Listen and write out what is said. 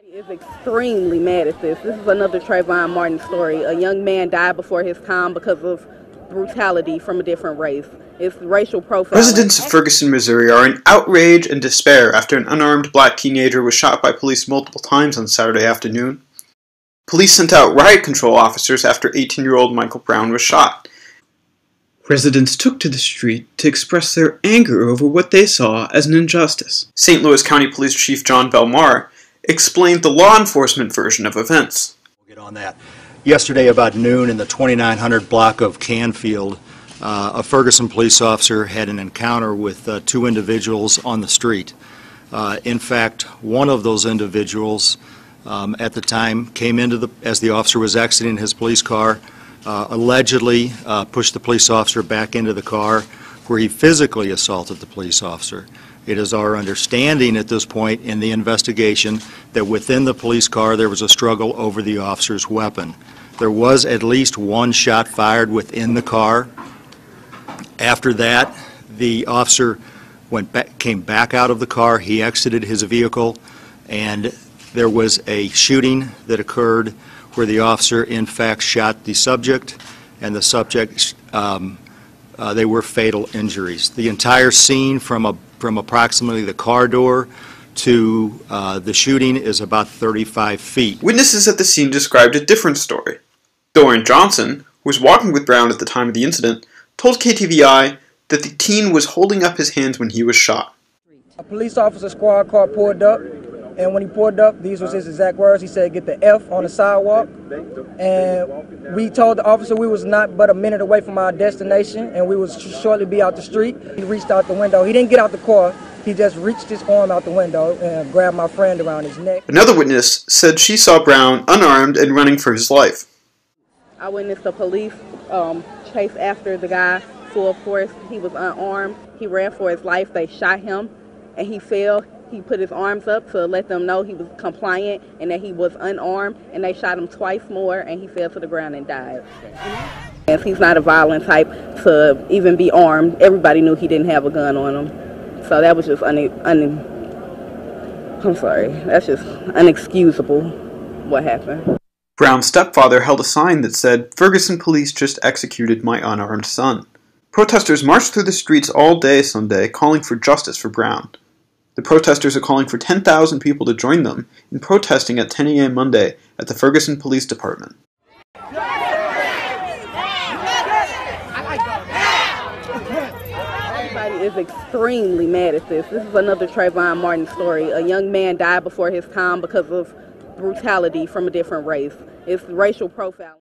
Is extremely mad at this. This is another Trayvon Martin story. A young man died before his time because of brutality from a different race. It's racial profiling. Residents of Ferguson, Missouri are in outrage and despair after an unarmed black teenager was shot by police multiple times on Saturday afternoon. Police sent out riot control officers after 18-year-old Michael Brown was shot. Residents took to the street to express their anger over what they saw as an injustice. St. Louis County Police Chief John Belmar explained the law enforcement version of events. We'll get on that. Yesterday about noon in the 2900 block of Canfield, a Ferguson police officer had an encounter with two individuals on the street. In fact, one of those individuals at the time came into as the officer was exiting his police car, allegedly pushed the police officer back into the car where he physically assaulted the police officer. It is our understanding at this point in the investigation that within the police car there was a struggle over the officer's weapon. There was at least one shot fired within the car. After that, the officer came back out of the car, he exited his vehicle, and there was a shooting that occurred where the officer in fact shot the subject, and the subject, they were fatal injuries. The entire scene from approximately the car door to the shooting is about 35 feet. Witnesses at the scene described a different story. Dorian Johnson, who was walking with Brown at the time of the incident, told KTVI that the teen was holding up his hands when he was shot. A police officer squad car pulled up, and when he pulled up, these was his exact words. He said, "Get the F on the sidewalk." And we told the officer we was not but a minute away from our destination, and we would shortly be out the street. He reached out the window. He didn't get out the car. He just reached his arm out the window and grabbed my friend around his neck. Another witness said she saw Brown unarmed and running for his life. I witnessed the police chase after the guy full force. He was unarmed. He ran for his life. They shot him, and he fell. He put his arms up to let them know he was compliant and that he was unarmed, and they shot him twice more, and he fell to the ground and died. And he's not a violent type to even be armed. Everybody knew he didn't have a gun on him. So that was just I'm sorry, that's just unexcusable what happened. Brown's stepfather held a sign that said, "Ferguson police just executed my unarmed son." Protesters marched through the streets all day Sunday calling for justice for Brown. The protesters are calling for 10,000 people to join them in protesting at 10 a.m. Monday at the Ferguson Police Department. Everybody is extremely mad at this. This is another Trayvon Martin story. A young man died before his time because of brutality from a different race. It's racial profiling.